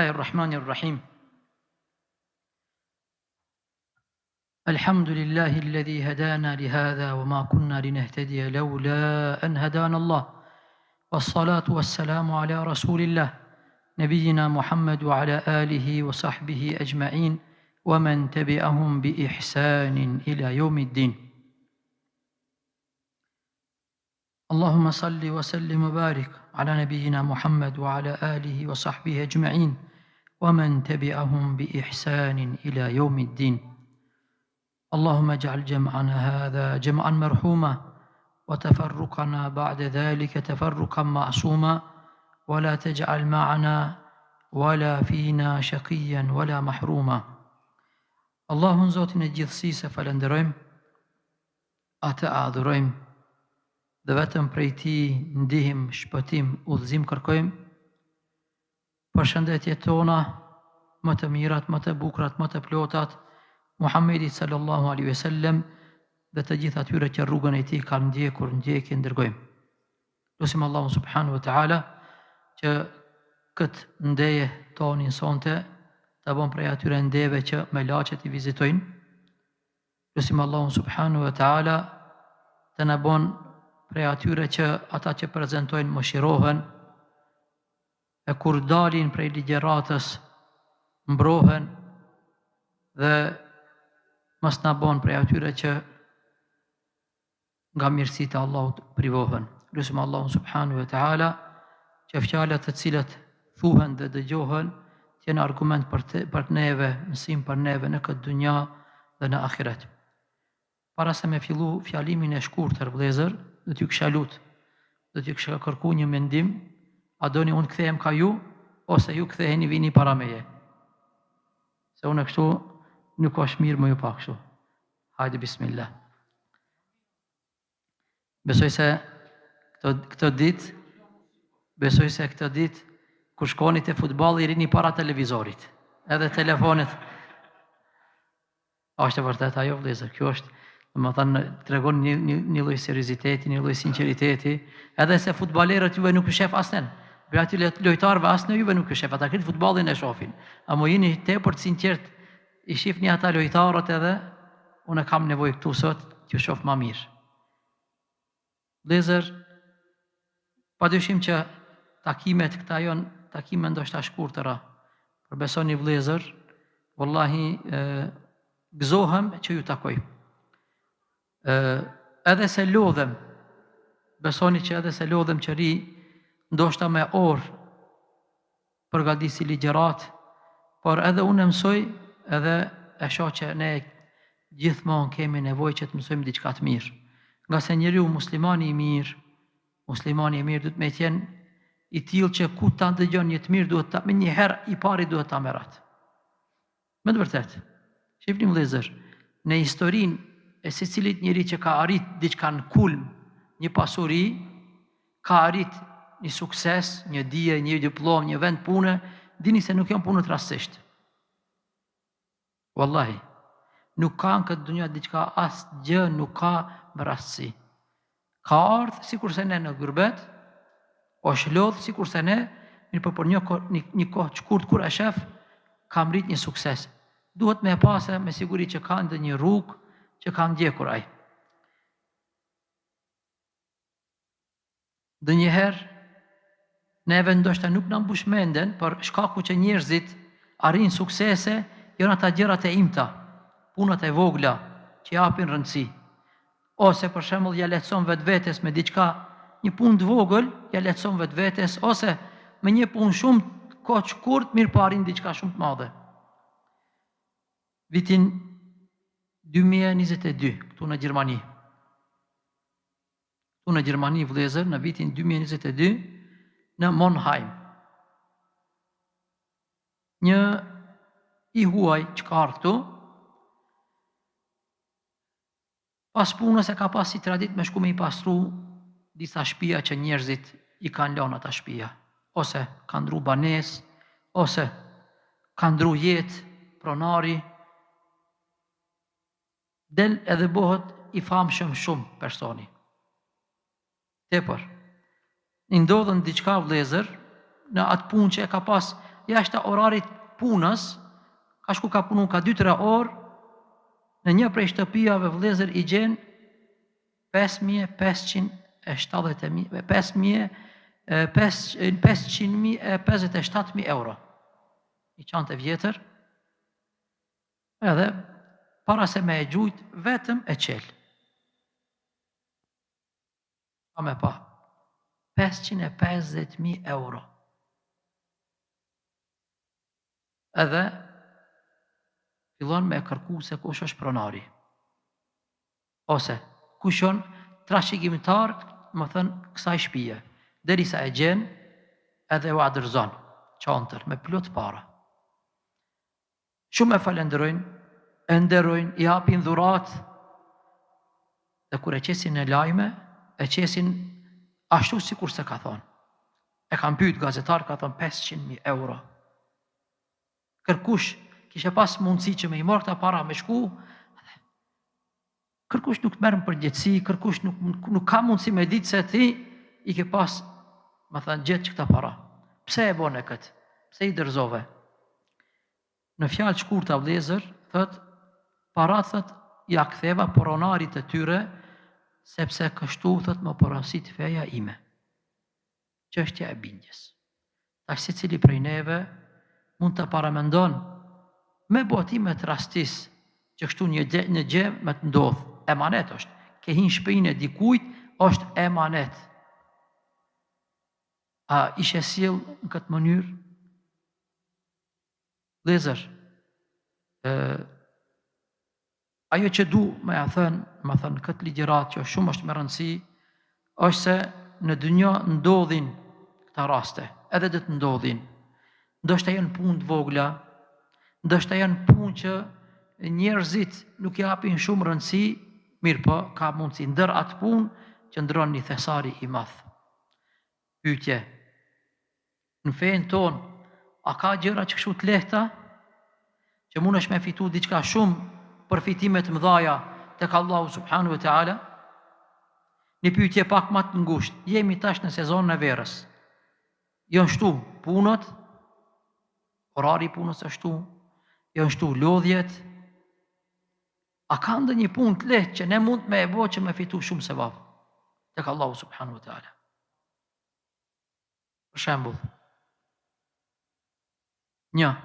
Bismillahirrahmanirrahim. Alhamdulillahi alladhi hadana lihadha wa ma kunna linahtadiya lawla an hadana Allah. Wassalatu wassalamu ala rasulillah nabiyyina Muhammad wa ala alihi wa sahbihi ajma'in wa man tabi'ahum bi ihsanin ila yawmiddin. Allahumma salli wa sallim wa barik ala nabiyyina Muhammad wa ala alihi wa sahbihi ajma'in wa man tabi'ahum bi ihsanin ila yawmiddin. اللهم اجعل جمعنا هذا جمعا مرحوما وتفرقنا بعد ذلك تفرقا معصوما ولا تجعل معنا ولا فينا شقيا ولا محروما. Allahun Zotin e gjithësisë e falenderojmë, atë adhurojmë dhe vetëm prej Tij ndihim, shpëtim, udhëzim kërkojmë. Përshëndetjet tona më të mirat, më të bukrat, më të plotat Muhammedit sallallahu alaihi wasallam dhe të gjithë atyre që rrugën e tij kanë ndjekur, ndjekje ndërgojmë. Lutim Allahun subhanahu wa taala që këtë ndeje tonin sonte të bën prej atyre ndeve që me laqet i vizitojnë. Lutim Allahun subhanahu wa taala të na bën prej atyre që ata që prezantojnë mëshirohen e kur dalin prej ligjëratës mbrohen dhe mos na bën prej atyre që nga mirësitë e Allahut privohen. Lutim Allahun subhanahu wa taala që fjalët të cilat thuhen dhe dëgjohen të jenë argument për neve, mësim për neve në këtë dunja dhe në ahiret. Para se me fillu fjalimin e shkurtër vëllezër, do t'ju kisha lut, do t'ju kisha kërku një mendim, a doni unë kthehem ka ju ose ju ktheheni vini para meje. Se unë kështu nuk është mirë më ju pak kështu. Hajde bismillah. Besoj se këtë ditë kur shkoni te futbolli rini para televizorit, edhe telefonit. A është e vërtet ajo vëllezër? Kjo është, domethënë, tregon një lloj serioziteti, një lloj sinqeriteti, edhe se futbollerët juve nuk ju shef asnjë. Për aty lojtarëve asnjë juve nuk ju shef, ata këtë futbollin e shohin. Amo jeni tepër të sinqert. I shifni ata lojtarët edhe unë kam nevojë këtu sot t'ju shoh më mirë. Vëllezër, padyshim që takimet këta janë takime ndoshta shkurtëra. Por besoni vëllezër, wallahi gëzohem që ju takoj. Edhe se lodhem, besoni që edhe se lodhem që ri, ndoshta me orë përgatisi ligjërat, por edhe unë mësoj edhe e shoh që ne gjithmonë kemi nevojë që të mësojmë diçka të mirë. Nga se njeriu muslimani i mirë duhet me qenë i tillë që ku ta dëgjon një të mirë duhet ta me një herë i pari duhet ta merrat. Me të vërtetë. Shihni vëllezër, në historinë e secilit njeri që ka arrit diçka në kulm, një pasuri, ka arrit një sukses, një dije, një diplom, një vend pune, dini se nuk janë punët rastësisht. Wallahi, nuk ka në këtë dunja diçka asgjë nuk ka më rastësi. Ka ardhë sikurse ne në gurbet, është lodhë sikurse ne, mirë për një kohë të shkurt kur e shef, ka mrit një sukses. Duhet me pasë me siguri që ka ndë një rrugë që ka ndjekur ai. Dhe njëherë, neve ndoshta nuk na mbush menden, për shkaku që njerëzit arrin suksese, janë ata gjërat e imta, punët e vogla që japin rëndësi. Ose për shembull ja lehtëson vetvetes me diçka, një punë të vogël, ja lehtëson vetvetes ose me një punë shumë kohë të shkurt mirë po arrin diçka shumë të madhe. Vitin 2022 këtu në Gjermani. Këtu në Gjermani vëllezër, në vitin 2022 në Monheim. Një i huaj që ka ardhur këtu, pas punës e ka pas si tradit me shku me i pastru disa shtëpia që njerëzit i kanë lënë ata shtëpia. Ose kanë ndru banesë, ose kanë ndru jetë, pronari, del edhe bëhet i famshëm shumë personi. Tepër. I ndodhen diçka vëllezër në atë punë që e ka pas, jashtë orarit punës, ka shku ka punu ka 2-3 orë, në një prej shtëpijave vëllezër i gjen 557.000 euro. I qante vjetër, edhe para se me e gjujt, vetëm e qelë. Pa me pa, 550.000 euro. Edhe fillon me kërku se kush është pronari. Ose, kush janë trashëgimtar, më thënë, kësaj shtëpie. Derisa e gjen, edhe u adërzon, çantër, me plot para. Shumë e falenderojnë, e nderojnë, i hapin dhurat, dhe kur e qesin në lajme, e qesin ashtu sikur se ka thonë. E kam pyet gazetar, ka thonë 500.000 euro. Kërkush kishe pas mundësi që me i morë këta para me shku, kërkush nuk të merë në përgjithësi, kërkush nuk ka mundësi me ditë se ti i ke pas, më thënë, gjithë që këta para. Pse e bone këtë? Pse i dërzove? Në fjalë shkurtë vëllezër, thët, para thët, ja ktheva poronarit të tyre, sepse kështu thët më porosit feja ime. Çështja e bindjes. Tash secili prej neve mund të paramendon me botime të rastis që kështu një gjë me të ndodh. Emanet është. Ke hin shpinë e dikujt, është emanet. A ishe sjell në këtë mënyrë? Vëllezër, ajo që du me thënë këtë ligjërat që shumë është me rëndësi, është se në dynjë ndodhin këta raste, edhe dhe të ndodhin. Ndoshta janë punë të vogla, ndoshta janë punë që njerëzit nuk i japin shumë rëndësi, mirë po, ka mundësi ndër atë punë që ndron një thesari i madh. Pyetje, në fenë tonë, a ka gjëra që kështu të lehta, që mund është me fitu diçka shumë përfitimet mëdhaja tek Allahu subhanahu wa taala? Një pyetje pak më të ngushtë. Jemi tash në sezonin e verës. Janë shtu punët, orari i punës është shtu, janë shtu lodhjet. A ka ndonjë punë të lehtë që ne mund me e bë që me fitu shumë sevap tek Allahu subhanahu wa taala? Për shembull, një.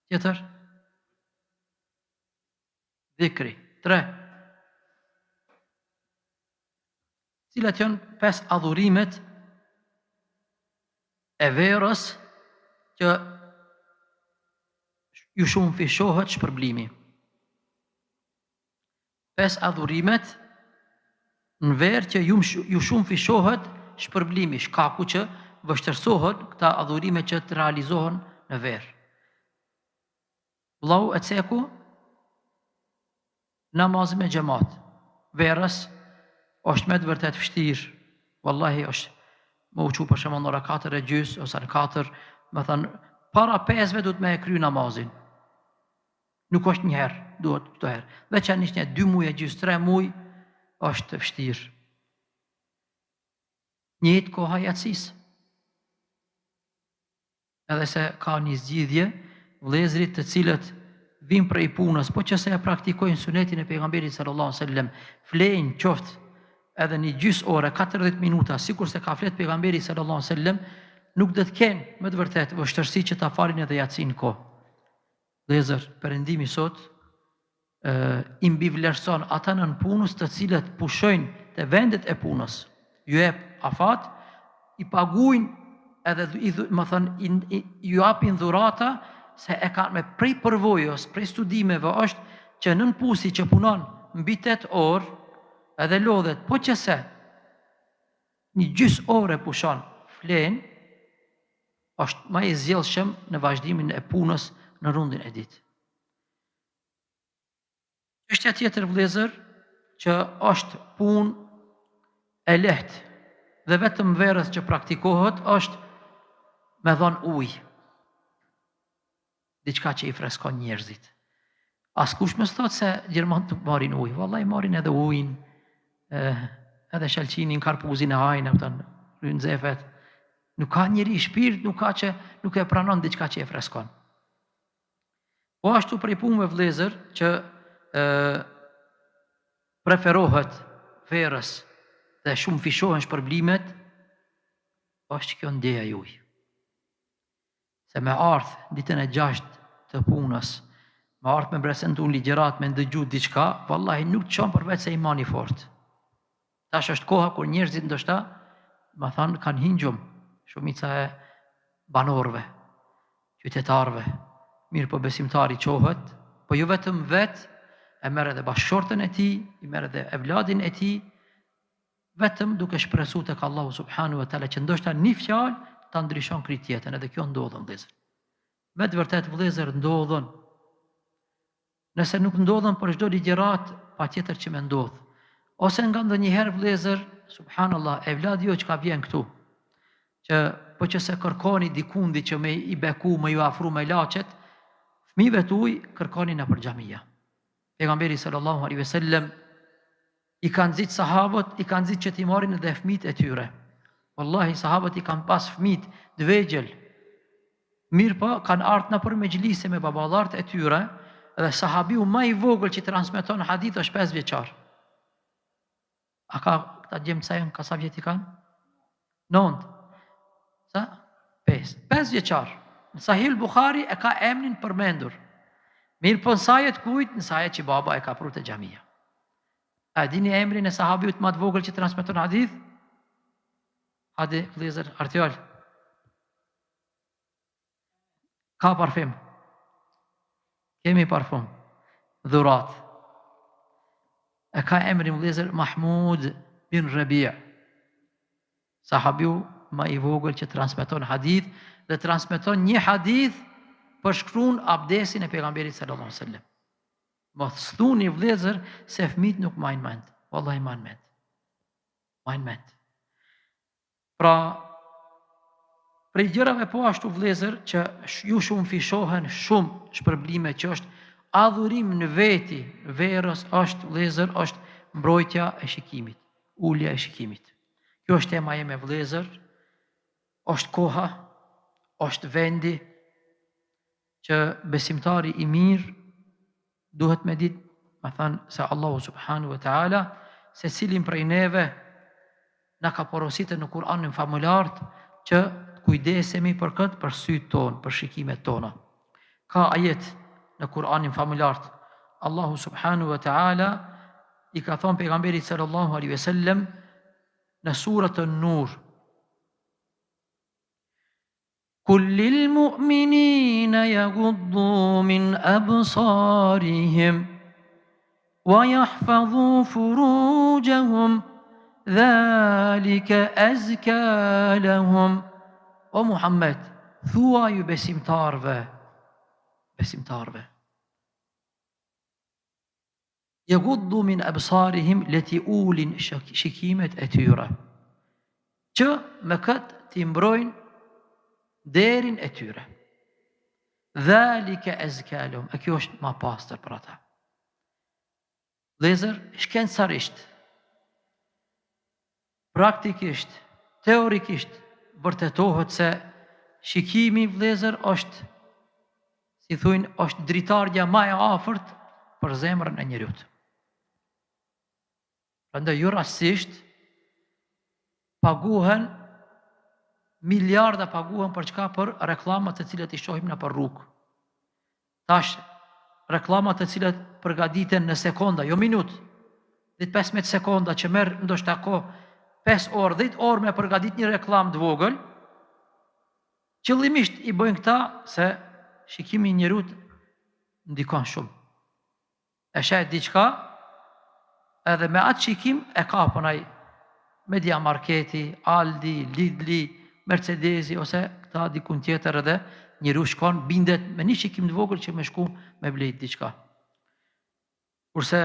Tjetër? Dhikri. 3. Cilat janë 5 adhurimet e verës që ju shumë fishohet shpërblimi. 5 adhurimet në verë që ju shumë fishohet shpërblimi, shkaku që vështërsohet këta adhurime që të realizohen në verë. Vllau e ceku, namazë me xhamat. Verës është me të vërtet vështirë. Wallahi është më uqu për shembull në ora 4:30 ose në 4, më thënë, para 5-ve duhet me e kry namazin. Nuk është një herë, duhet çdo herë. Veçanërisht 2 muaj, 3 muaj është vështirë. Njëjtë koha yatsis. Edhe se ka një zgjidhje, vëllezërit të cilët vinë prej punës, po që se e praktikojnë sunetin e pejgamberit sallallahu alaihi wasallam, flejnë qoftë edhe një gjys ore, 40 minuta, sikur se ka flet pejgamberi sallallahu alaihi wasallam, nuk do të kenë me të vërtetë vështirësi që ta falin edhe yatsin kohë. Vëllezër, Perëndimi sot i mbivlerëson ata nën punës të cilët pushojnë te vendet e punës. Ju jep afat, i paguajnë edhe ju japin dhurata se e kanë me prej përvojës, prej studimeve është që nën pusi që punon mbi 8 orë edhe lodhet, po që se një gjys ore pushon flen, është më i zgjelshëm në vazhdimin e punës në rundin e ditë. Çështja tjetër vëllezër që është punë e lehtë dhe vetëm verës që praktikohet është me dhon ujë. Diçka që i freskon njerëzit. Askush mos thot se gjermanët nuk marrin ujë. Vallahi marrin edhe ujin, edhe shalqinin, karpuzin e hajnë, nxefet. Nuk ka njeri shpirt, nuk e pranon diçka që e freskon. Po ashtu prej punëve vëllezër që preferohet verës dhe shumë fishohen shpërblimet, është kjo ndjeja juaj. Se me ardh ditën e 6 të punës, me ardh me prezentu në ligjërat, me ndëgju diçka, vallahi nuk çon përveç se imani fort. Tash është koha kur njerëzit ndoshta, ma thanë, kanë hingjum shumica e banorëve, qytetarëve. Mirë po besimtari qohet, po jo vetëm vetë, e merr edhe bashkëshortën e tij, i merr edhe evladin e tij, vetëm duke shpresu tek Allahu subhanahu wa taala që ndoshta një fjalë ta ndryshon krejt jetën, edhe kjo ndodhën vëllezër. Me të vërtetë vëllezër ndodhën. Nëse nuk ndodhën për çdo ligjërat, patjetër që më ndodh. Ose nga ndonjëherë vëllezër, subhanallah, evladi jo që ka vjen këtu, që po që se kërkoni dikundi që me i beku, me ju afru me laçet, fëmijëve tuaj kërkoni në për xhamia. Pejgamberi sallallahu alaihi wasallam i kanë nxit sahabët, i kanë nxit që t'i marrin edhe fëmijët e tyre. Wallahi sahabët i kanë pas fëmijët të vegjël. Mirë po kanë ardhur në për mexhlise me baballarët e tyre, dhe sahabiu më i vogël që transmeton hadith është 5 vjeçar. A ka këta gjemë sa janë, ka sa vjet i kanë? 9. Sa? 5. 5 vjeçar. Në Sahih Bukhari e ka emrin përmendur. Mirë po në sajet kujt? Në sajet që baba e ka pru të xhamia. A dini emrin e sahabiut më të vogël që transmeton hadith? Hadi, vëllezër, Artiol. Ka parfum. Kemi parfum. Dhurat. E ka emrin vëllezër Mahmud bin Rabi'. Sahabiu më i vogël që transmeton hadith dhe transmeton një hadith përshkruan abdesin e pejgamberit sallallahu alaihi wasallam. Mos thuni vëllezër se fëmijët nuk majnë mend. Wallahi majnë mend. Majnë mend. Pra, prej gjërave po ashtu vëllezër që ju shumë fishohen shumë shpërblime që është adhurim në veti, verës është vëllezër, është mbrojtja e shikimit, ulja e shikimit. Kjo është tema jeme vëllezër, është koha, është vendi që besimtari i mirë duhet me ditë, me thënë se Allahu subhanahu wa ta'ala, se cilin prej neve na ka porositë në Kur'anin famulart që kujdesemi për këtë, për sytë tonë, për shikimet tona. Ka ajet në Kur'anin famulart, Allahu subhanahu wa ta'ala i ka thonë pejgamberit sallallahu alaihi wasallam në surën An-Nur, قل للمؤمنين يغضوا من أبصارهم ويحفظوا فروجهم ذلك أزكى لهم. O Muhammed, thua ju besimtarve, يغضوا من أبصارهم leti ulin shikimet e tyre, që me këtë t'i mbrojnë derin e tyre. Dhalike azka lahum, e kjo është ma pastër për ata. Vëllezër, shkencarisht, praktikisht, teorikisht, vërtetohet se shikimi vëllezër është, si thujnë, është dritarja ma e afërt për zemrën e njeriut. Prandaj jo rastësisht paguhen miliarda paguhen për çka? Për reklamat të cilat i shohim në për rrugë. Tash, reklamat të cilat përgatiten në sekonda, jo minut, 15 sekonda që merr ndoshta kohë 5 orë, 10 orë me përgatit një reklam të vogël, qëllimisht i bëjnë këta se shikimi i njerut ndikon shumë. E shet diçka, edhe me atë shikim e kapën ai Media Marketi, Aldi, Lidli, Mercedesi ose këta dikun tjetër, edhe njeriu shkon bindet me një shikim të vogël që me shku me blejt diçka. Kurse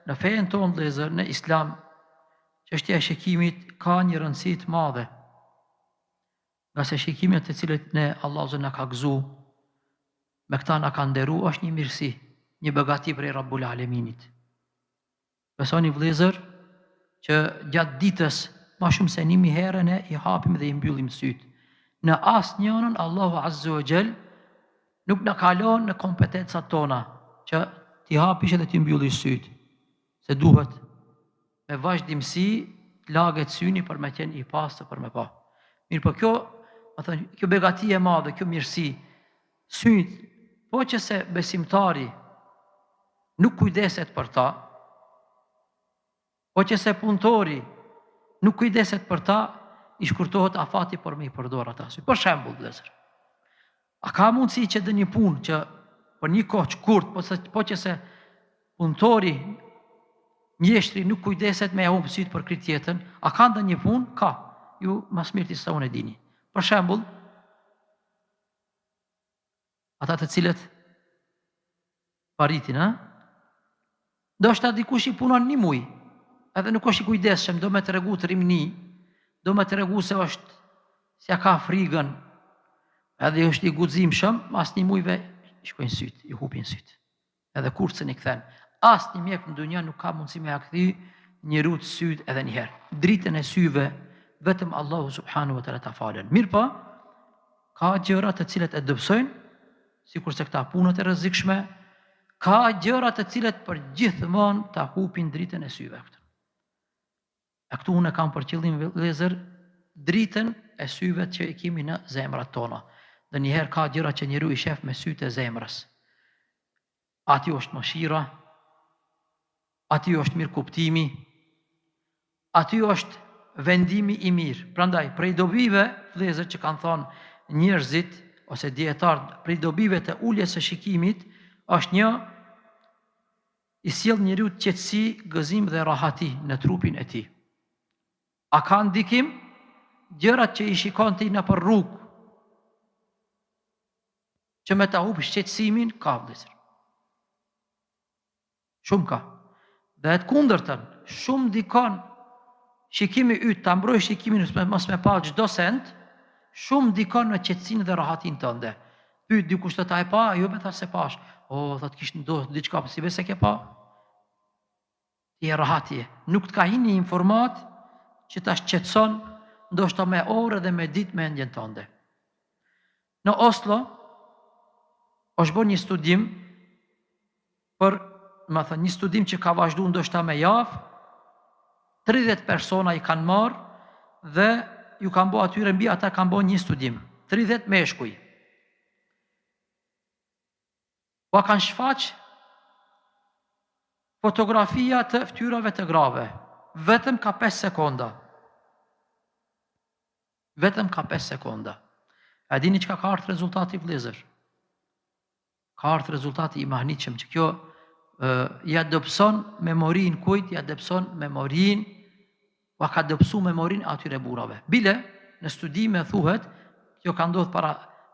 në fejen tonë vëllezër, në Islam, çështja e shikimit ka një rëndësi të madhe. Nga se shikimet të cilët ne Allahu na ka gëzu, me këta na ka nderu, është një mirësi, një begati prej Rabbul Aleminit. Besoni vëllezër që gjatë ditës ma shumë se 1000 herë ne i hapim dhe i mbyllim sytë. Në asë njënën, Allahu Azza wa Jall nuk në kalon në kompetencat tona, që ti hapish edhe ti mbylli sytë, se duhet me vazhdimsi laget syni për me qenë i pastë për me pa. Mirë po kjo begati e madhe, kjo mirësi, syt, po që se besimtari nuk kujdeset për ta, po që se punëtori nuk kujdeset për ta, i shkurtohet afati për me i përdor ata. Për shembull, vëllezër, a ka mundësi që dhe një punë që për një kohë shkurt, po që se punëtori, mjeshtri nuk kujdeset me ja humbë sytë për këtë jetën, a ka ndë një punë? Ka. Ju mas mirë sa unë e dini. Për shembull, ata të cilët paritin, do shta dikush i punon një muj, edhe nuk është i kujdesshëm, do me të regu të rimni, do me të regu se është, se ka frigën, edhe është i guximshëm, mas një mujve i shkojnë sytë, i hupin sytë, edhe kurcën i kthen. As një mjek në dunja nuk ka mundësi me akthi një rutë sytë edhe njëherë. Dritën e syve, vetëm Allahu subhanahu wa ta'ala ta falen. Mirë pa, ka gjëra të cilët e dëpsojnë, sikur se këta punët e rrezikshme, ka gjëra të cilët për gjithmonë ta hupin dritën e syve. E këtu unë kam për qëllim, vëllezër, dritën e syve që i kemi në zemrat tona. Dhe njëherë ka gjëra që njeriu i shef me sytë e zemrës. Ati është mëshira, ati është mirë kuptimi, ati është vendimi i mirë. Prandaj, prej dobive, vëllezër, që kanë thonë njerëzit, ose dietarët, prej dobive të uljes së shikimit, është një i sjell njeriu qetësi, gëzim dhe rahati në trupin e tij. A ka ndikim gjërat që i shikon ti në për rrugë, që me ta hup shqetësimin, ka vëllezër. Shumë ka. Dhe të kundërtën, shumë ndikon shikimi yt, ta mbroj shikimin mos me pa çdo send, shumë ndikon në qetësinë dhe rahatin tënde. Pyet dikush të ta e pa, jo me tha se pash. O, thot kish ndodhur diçka, si be se ke pa. Ti e rahati. Nuk të ka hini informat që ta shqetëson, ndoshta me orë dhe me ditë me endjen tënde. Në Oslo është bërë një studim një studim që ka vazhdu ndoshta me javë, 30 persona i kanë marë dhe ju kanë bo atyre mbi ata kanë bo një studim. 30 meshkuj. Po kanë shfaq fotografia të ftyrave të grave. Vetëm ka 5 sekonda. Vetëm ka 5 sekonda. A dini çka ka ardhur rezultati, vëllezër? Ka ardhur rezultati i mahnitshëm që kjo ja dëpson memorin kujt, ja dëpson memorin, wa ka dëpsu memorin atyre burrave. Bile, në studime thuhet, kjo ka ndodhur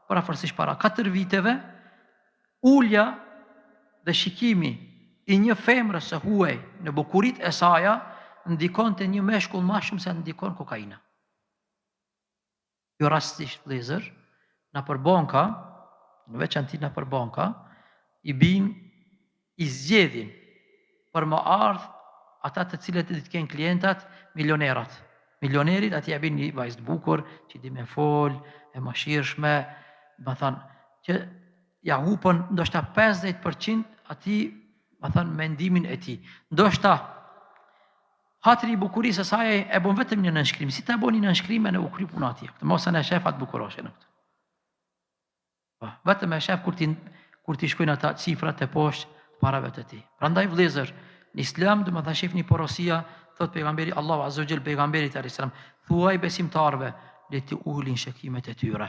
parafërsisht para 4 viteve, ulja dhe shikimi i një femre së huaj në bukurit e saja ndikon të një meshkull ma shumë se ndikon kokaina. Jo rastisht, vëllezër, na për banka, në veçanti na për banka, i zgjedhin për më ardh ata të cilët i të kenë klientat milionerat. Milionerit ati ja bin një vajzë bukur, që di me fol, e mëshirshme, më thënë, që ja hupën ndoshta 50% ati, më thënë, mendimin e ti. Ndoshta hatri i bukurisë së saj e bon vetëm një nënshkrim. Si ta bon një nënshkrim e në u kry puna ati. Mos e në shefat bukuroshe në këtë. Vetëm e shef kur ti shkojnë ata cifrat e poshtë parave të ti. Prandaj, vëllezër, në Islam do më tha shifni porosia, thot pejgamberi Allahu Azza wa Jall, pejgamberit alayhis salam, thuaj besimtarve le të ulin shikimet e tyre.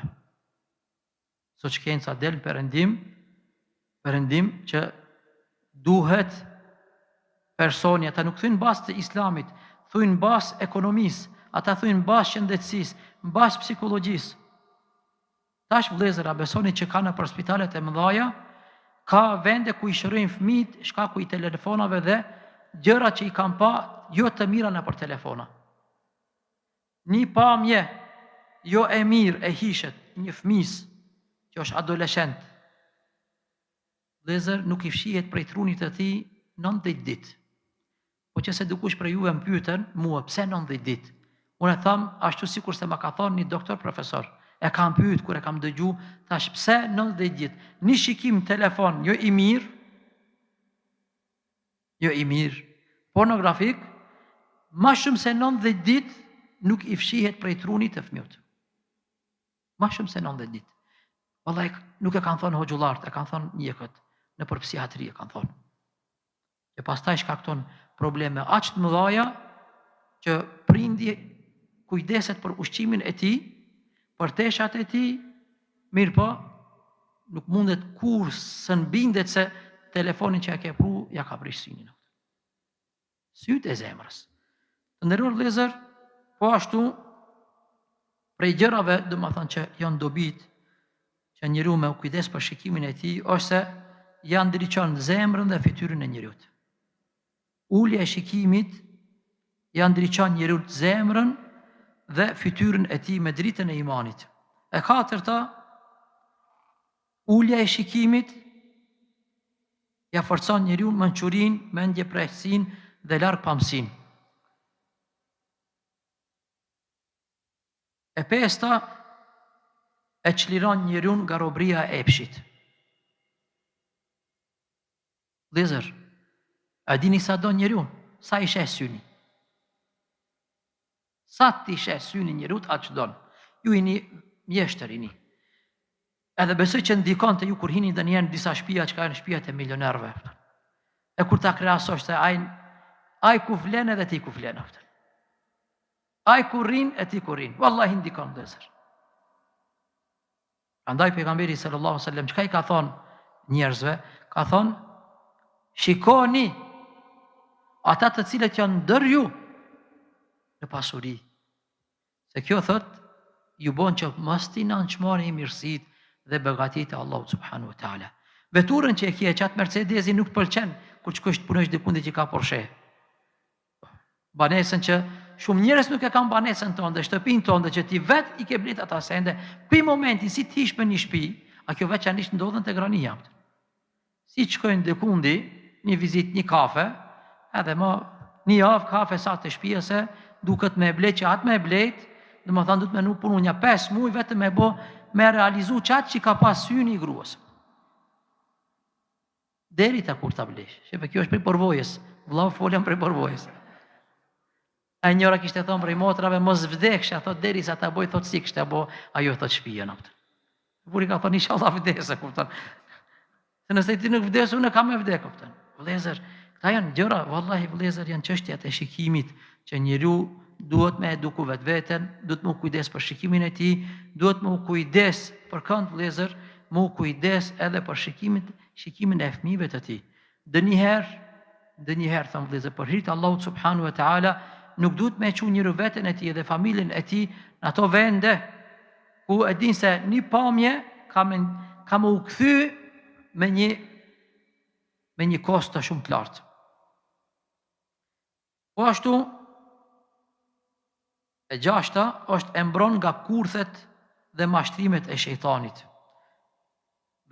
Sot shkenca del perëndim që duhet personi, ata nuk thujnë bas të islamit, thujnë bas ekonomisë, ata thujnë bas shëndetësisë, bas psikologjisë. Tash, vëllezër, a besoni që ka në për spitalet e mëdhaja, ka vende ku i shërojnë fëmijët shkaku i telefonave dhe gjëra që i kanë pa jo të mira në për telefona. Një pamje jo e mirë e hishet një fëmijës që është adoleshent. Vëllezër, nuk i fshihet prej trunit të tij 90 ditë. Po që se dikush për juve më pyeten mua pse 90 ditë. Unë e tham ashtu sikur se ma ka thonë një doktor profesor. E kam pyet kur e kam dëgju, thash pse 90 ditë? Një shikim telefon, jo i mirë, pornografik, ma shumë se 90 ditë nuk i fshihet prej trunit të fëmijët. Ma shumë se 90 ditë. Vallai nuk e kanë thonë hoxhullarët, e kanë thonë mjekët, në për psihiatri e kanë thonë. E pastaj shkakton probleme aq të mëdha që prindi kujdeset për ushqimin e tij, për teshat e tij, mirë po, nuk mundet kur së bindet se telefonin që e ke pru, ja ka prish synin. Sytë e zemrës. Të nderuar vëllezër, po ashtu, prej gjërave, domethënë që janë dobit, që njeriu me kujdes për shikimin e tij, është se ja ndriçon zemrën dhe fytyrën e njeriu. Ulja e shikimit ja ndriçon njeriu zemrën dhe fytyrën e tij me dritën e imanit. E katërta, ulja e shikimit ja forcon njeriu mençurinë, mendjeprehësinë dhe largpamësinë. E pesta, e çliron njeriu nga robëria e epshit. Vëllezër, a dini sa do njeriu? Sa i sheh syni? Sa ti sheh syni njeriu aq don. Ju jeni mjeshtër jeni. Edhe besoj që ndikon te ju kur hini ndonjëherë në disa shtëpia që kanë shtëpiat e milionerëve. E kur ta krahasosh se ai ku vlen edhe ti ku vlen. Ai ku rrin e ti ku rrin. Wallahi ndikon vëllezër. Andaj pejgamberi sallallahu alaihi wasallam çka I ka thonë njerëzve, ka thonë shikoni ata të cilët janë ndër ju në pasuri. Se kjo thot ju bon që mos t'i nënçmoni mirësitë dhe begatitë e Allahut subhanahu wa taala. Veturën që e kje qatë Mercedesi nuk pëlqen kur shkosh të punosh dikundi që ka Porsche. Banesën që shumë njerëz nuk e kanë banesën tonë, shtëpinë tonë që ti vet I ke blet ata sende, pi momenti si ti hish me një shtëpi, a kjo veçanisht ndodhen te grania. Si shkojnë dikundi, një vizitë, një kafe, edhe më një javë kafe sa të shtëpia se duket me blet që atë me blet, domethënë duhet me nuk punu një 5 muaj vetëm me realizu qatë që ka pas syni I gruas. Deri ta kur ta blesh. Shepe kjo është prej përvojës. Vllau folën prej përvojës. A njëra kishte thonë prej motrave mos vdeksha, thot derisa ta boj thot si kishte bo ajo thot shtëpia natë. Burri ka thonë inshallah vdesë, kupton. Se nëse ti nuk vdes, unë kam me vdek, kupton. Vëllezër, këta janë gjëra, vallahi vëllezër, janë çështjat e shikimit që njeriu duhet me eduku vetveten, duhet me u kujdes për shikimin e tij, duhet me u kujdes për kënd vëllezër, me u kujdes edhe për shikimin e fëmijëve të tij. Dënjëherë thon vëllezër, për hir të Allahut subhanahu wa taala, nuk duhet me çu njeriu veten e tij dhe familjen e tij në ato vende ku e din se një pamje ka më u kthy me një kost të shumë të lartë. Po ashtu, e gjashta është e mbron nga kurthet dhe mashtrimet e shejtanit.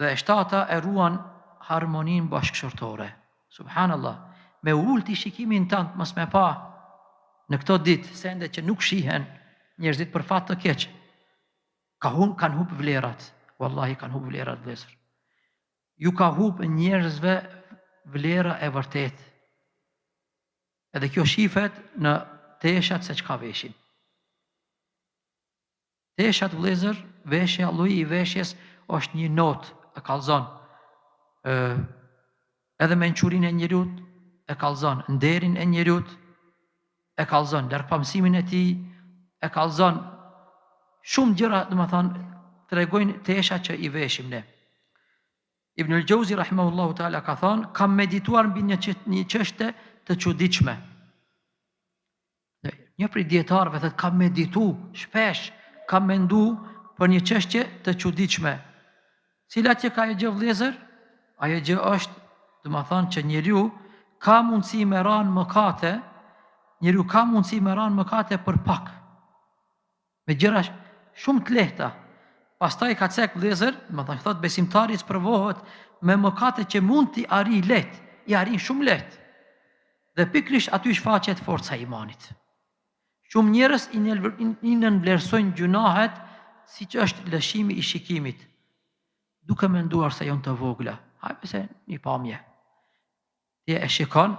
Dhe e shtata e ruan harmoninë bashkëshortore. Subhanallah, me ulti shikimin tënd mos me pa në këto ditë sende që nuk shihen njerëzit për fat të keq. Kanë hub vlerat. Wallahi kanë hub vlerat vëllezër. Ju ka hub njerëzve vlera e vërtet. Edhe kjo shifet në teshat se çka veshin. Teshat vëllezër, veshja, lloji I veshjes është një notë e kallzon. Edhe mençurinë e njeriu e kallzon, nderin e njeriu e kallzon, largpamësimin e tij e kallzon. Shumë gjëra, domethënë, tregojnë tesha që I veshim ne. Ibnul Jauzi rahimahullahu taala ka thonë, kam medituar mbi një çështje të çuditshme. Një prej dietarëve thotë kam meditu shpesh, kam mendu për një çështje të çuditshme. Cila që ka ajo gjë vëllezër? Ajo gjë është, domethënë që njeriu ka mundësi me ranë mëkate, për pak. Me gjëra shumë të lehta. Pastaj ka cek vëllezër, domethënë thotë besimtari provohet me mëkate që mund t'i arrijë lehtë, I arrin shumë lehtë. Dhe pikërisht aty shfaqet forca e imanit. Shumë njerëz I nënvlerësojnë gjunahet si që është lëshimi i shikimit, duke menduar se janë të vogla, hajde se një pamje. Ti e shikon,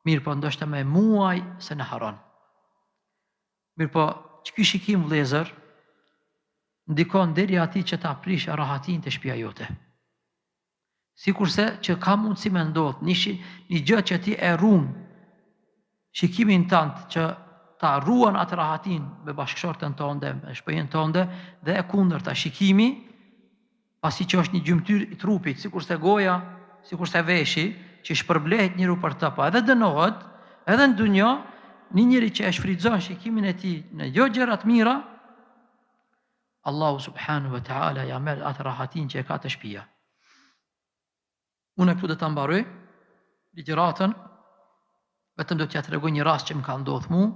mirë po ndoshta me muaj se në haron. Mirë po, që ky shikim vlezër, ndikon deri ati që ta prish rahatin të shtëpia jote. Sikurse që ka mundësi me ndodh një gjë që ti e ruan shikimin tënd që ta ruan atë rahatin me bashkëshortën tënde, me shtëpinë tënde, dhe e kundërta shikimi, pasi që është një gjymtyr i trupit, sikurse goja, sikurse veshi, që shpërblehet njëru për të, pa edhe dënohet, edhe në dunjë, një njëri që e shfrytëzon shikimin e tij në jo gjëra të mira, Allahu subhanahu wa taala ja merr atë rahatin që e ka të shtëpia. Unë këtu do ta mbaroj ligjëratën, vetëm do t'ja tregoj një rast që më ka ndodhur mua.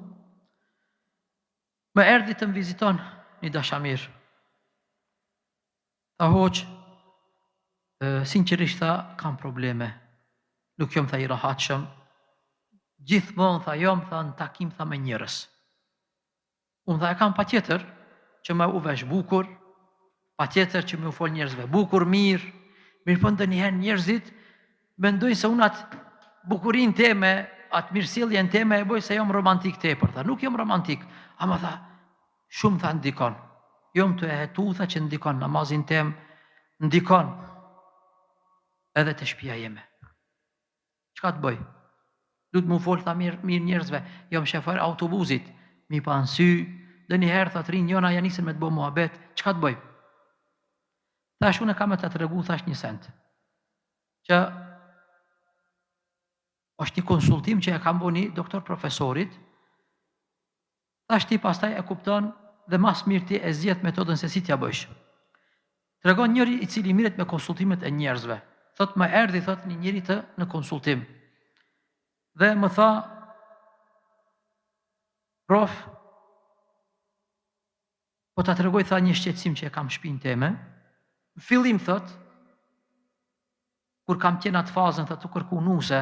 Më erdhi të më viziton një dashamir. Tha hoq, sinqerisht tha, kam probleme. Nuk jom tha i rahatshëm. Gjithmonë tha jom tha në takim tha me njerëz. Unë tha e kam patjetër që më u vesh bukur, patjetër që më u fol njerëzve bukur, mirë po ndonjëherë njerëzit mendojnë se unë atë bukurinë teme, atë mirësjelljen teme e bëj se jam romantik tepër. Tha nuk jam romantik, ama tha shumë tha ndikon. Jom të e hetu tha që ndikon namazin tem, ndikon edhe të shtëpia jeme. Çka të bëj? Duhet më fol tha mirë njerëzve, jam shefer autobusit, mi pa në sy, dhe njëherë tha të rinë njona ja nisën me të bëj muhabet, çka të bëj? Thash unë kam të tregu thash një send, që është një konsultim që e kam bo një doktor profesorit, thash ti pastaj e kupton dhe mas mirë ti e zgjedh metodën se si t'ja bësh. Tregon njëri i cili mirret me konsultimet e njerëzve. Thot më erdhi thot një njeri në konsultim. Dhe më tha, prof, po ta tregoj tha një shqetësim që e kam shtëpinë teme. Në fillim thot, kur kam qenë atë fazën thot të kërku nuse,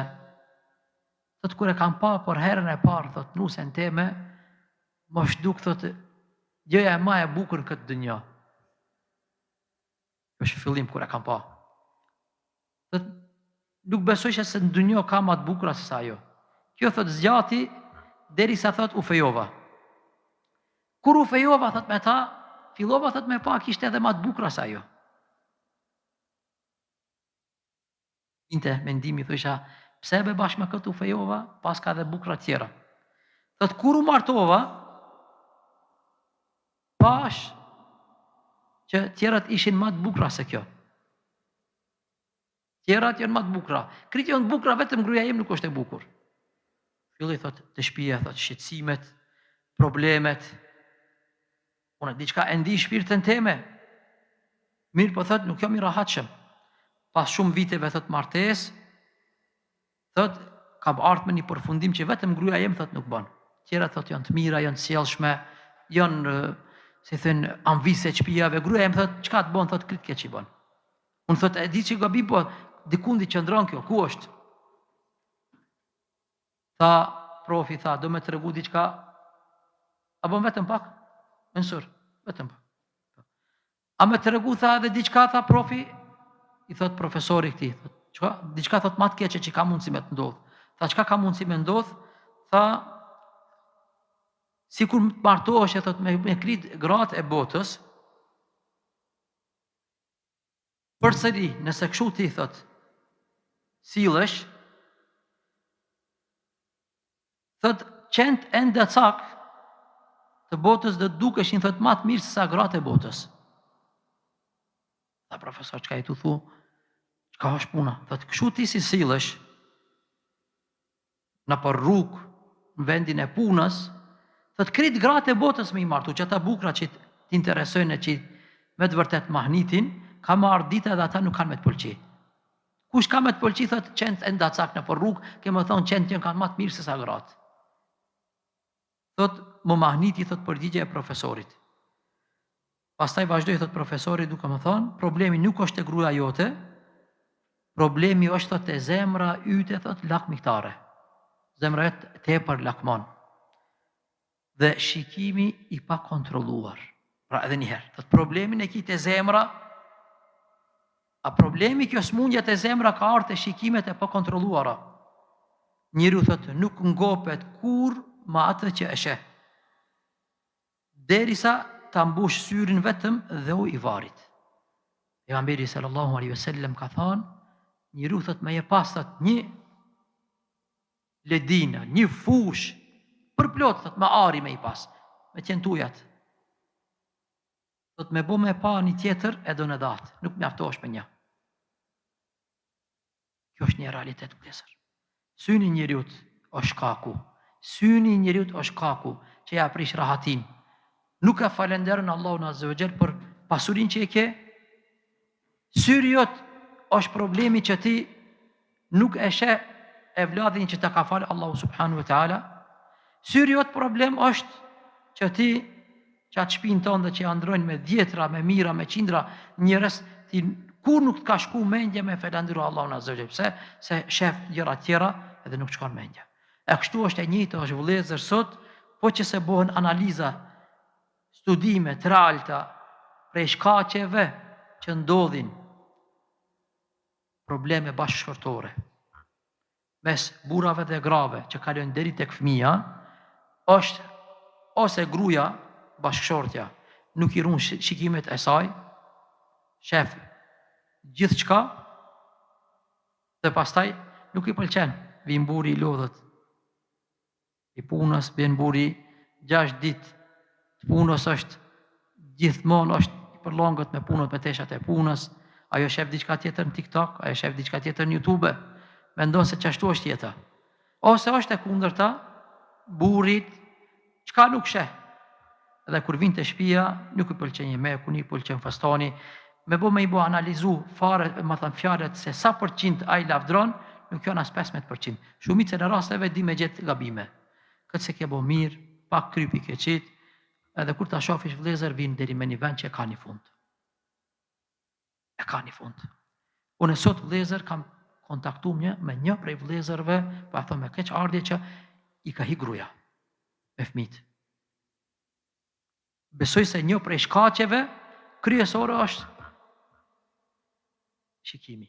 thot kur e kam pa për herën e parë thot nusen teme, më shduk thot gjëja e ma e bukur në këtë dënja. Është fillim kur e kam pa. Thot, nuk besoj që se në dënja ka ma të bukura se sa jo. Kjo thot zgjati, deri sa thot u fejova. Kur u fejova thot me ta, fillova thot me pa kishte edhe ma të bukura sa jo. Inte mendimi thosha, pse be bashkë me këtë u fejova, pas ka dhe bukra tjera. Thot kur u martova, pash që tjerat ishin ma të bukra se kjo. Tjerat janë ma të bukra. Kritë janë të bukra, vetëm gruaja jem nuk është e bukur. Filloi thot të shtëpia, thot shqetësimet, problemet. Unë diçka e ndi shpirtën teme. Mirë po thot nuk jam i rahatshëm. Pas shumë viteve thot martesë, thot kam ardhur me një përfundim që vetëm gruaja jem thot nuk bën. Tjerat thot janë të mira, janë të sjellshme, janë si thënë anvise shtëpiave. Gruaja jem thot çka të bën thot krit keq i bën. Unë thot e di që gabim po dikundi qëndron kjo, ku është? Tha, profi tha, do me të regu diqka, a bën vetëm pak? Mënsur, vetëm pak. A me të regu tha dhe diqka, tha profi, i thot profesori këti, diqka thot ma të keqe që ka mundësi me të ndodhë. Tha, qka ka mundësi me ndodhë? Tha, si kur të martohesh e thot me krit gratë e botës, përsëri, nëse kështu ti thot, sillesh, thot qend ende cak të botës dhe dukeshin thot ma të mirë se sa gratë e botës. Tha profesor, çka i tu thu? Çka është puna? Thot kështu ti si sillesh në për rrugë, në vendin e punës, thot krit gratë e botës me i martu, që ata bukra që t'interesojnë që me të vërtet mahnitin, ka marrë dita dhe ata nuk kanë me të pëlqi. Kush ka me të pëlqi, thot qend enda cak në për rrugë, ke më thonë qend janë kanë ma të mirë se sa gratë. Thot më mahniti, thot përgjigje e profesorit. Pastaj vazhdoi thot profesori duke më thonë, problemi nuk është e gruaja jote, problemi është thot e zemra yte thot lakmiktare. Zemra jote tepër lakmon. Dhe shikimi i pa kontrolluar. Pra edhe njëherë, thot problemin e ki të zemra, a problemi kjo smundja të zemra ka ardhur te shikimet e pa kontrolluara. Njeriu thot nuk ngopet kur ma atë që e sheh, derisa ta mbush syrin vetëm dhe u i varit. Pejgamberi sallallahu alaihi wasallam ka thënë, njeriu thot me je pas thot një ledina, një fush përplot thot me ari me i pas, me qentujat. Thot me bo me pa një tjetër e do në datë, nuk mjaftohesh me një. Kjo është një realitet vëllezër. Syni i njeriut është kaku. Syni i njeriut është kaku që ja prish rahatin. Nuk e falenderën Allahun azza wa jall për pasurinë që e ke. Syri jot është problemi që ti nuk e sheh evladin që ta ka falë Allahu subhanahu wa taala. Syri jot problem është që ti qatë shpinë tonë dhe që androjnë me dhjetra, me mira, me qindra njerëz, ti kur nuk të ka shku mendje me falenderu Allahun azza wa jall. Pse? Se shef gjëra tjera edhe nuk shkon mendja. E kështu është e njëjtë është vëllezër sot, po që se bëhen analiza, studime të realta prej shkaqeve që ndodhin probleme bashkëshortore mes burrave dhe grave që kalojnë deri tek fëmia, është ose gruaja bashkëshortja nuk i ruan shikimet e saj, shef gjithçka dhe pastaj nuk i pëlqen. Vin buri i lodhët i punës, vjen buri 6 ditë të punës, është gjithmonë është i përllongët me punët me teshat e punës, ajo shef diçka tjetër në TikTok, ajo shef diçka tjetër në YouTube, mendon se çashtu është jeta. Ose është e kundërta, burrit çka nuk sheh. Edhe kur vin te shtëpia, nuk i pëlqen një meku, nuk i pëlqen fastani, me i bo analizu fare, më thënë fjalët se sa përqind ai lavdron, nuk janë as 15%. Shumicën e rasteve di me gjetë gabime. Këtë se ke bo mirë, pak krypi ke qitë, edhe kur ta shofish vëllezër vinë deri me një vend që e ka një fund. E ka një fund. Unë sot vëllezër kam kontaktuar me një prej vëllezërve, pa thonë me keq ardhje që i ka hi gruaja me fëmijët. Besoj se një prej shkaqeve kryesore është shikimi.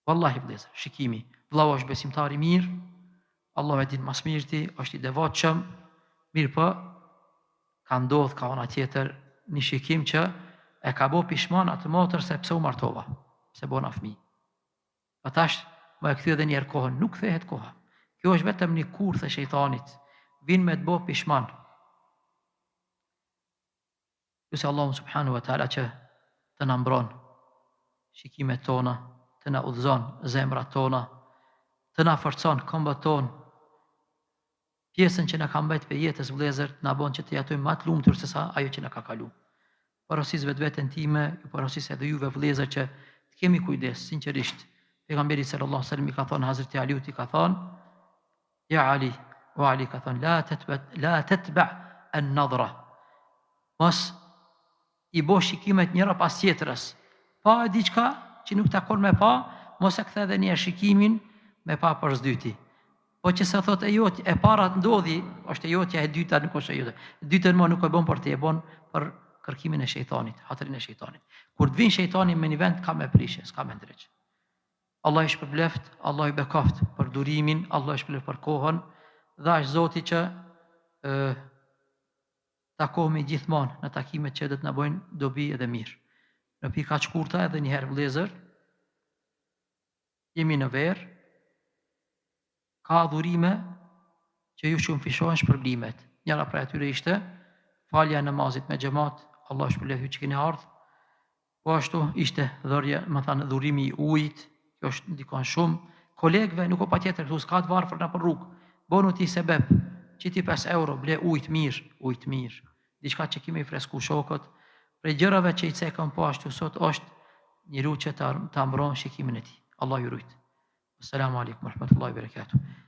Wallahi vëllezër, shikimi. Vllau është besimtar i mirë, Allah e din mas mirëti, është i devotshëm, mirë po, ka ndodhë ka ona tjetër një shikim që e ka bo pishman atë motër se pse u martova, pse bona fëmijë. Atash më e kthy edhe një herë kohën, nuk kthehet koha. Kjo është vetëm një kurth e shejtanit, vin me të bo pishman. Lusë Allahu subhanahu wa taala që të na mbron shikimet tona, të na udhëzon zemrat tona, të na forcon këmbët tonë, pjesën që na ka mbajtur për jetës vëllezër, na bën që të jetojmë më të lumtur se sa ajo që na ka kalu. Porosis vetveten time, ju porosis edhe juve vëllezër që të kemi kujdes, sinqerisht. Pejgamberi sallallahu alaihi wasallam i ka thënë Hazreti Aliut i ka thënë, ja Ali, o Ali ka thënë, la tatba an-nadra. Mos i bo shikimet njëra pas tjetrës. Pa diçka që nuk takon me pa, mos e kthe edhe një shikimin me pa për s'dyti. Po që se thot e jotja, e para të ndodhi, është e jotja, e dyta nuk është e jotja. E dytën më nuk e bon për te, e bon për kërkimin e shejtanit, hatrin e shejtanit. Kur të vinë shejtani me një vend, ka me prishe, s'ka me ndreq. Allah i shpërbleft, Allah i bekoft për durimin, Allah i shpërbleft për kohën, dhe është Zoti që takohemi gjithmonë në takimet që do të na bojnë dobi edhe mirë. Në pika shkurta edhe një herë vëllezër, jemi në verë, ka dhurime që ju shumëfishohen shpërblimet. Njëra prej atyre ishte falja e namazit me xhamat, Allah shpëlbeft ju që keni ardhur. Po ashtu ishte dhurja, më thënë dhurimi i ujit, kjo është ndikon shumë. Kolegëve nuk o patjetër këtu s'ka të varfër në për rrugë. Bonu ti sebeb, qiti 5 euro, ble ujt mirë. Diçka që kemi fresku shokët. Prej gjërave që i cekën po ashtu sot është njeriu që ta mbron shikimin e tij. Allah ju rujt. Assalamu alaikum wa rahmatullahi wa barakatuh.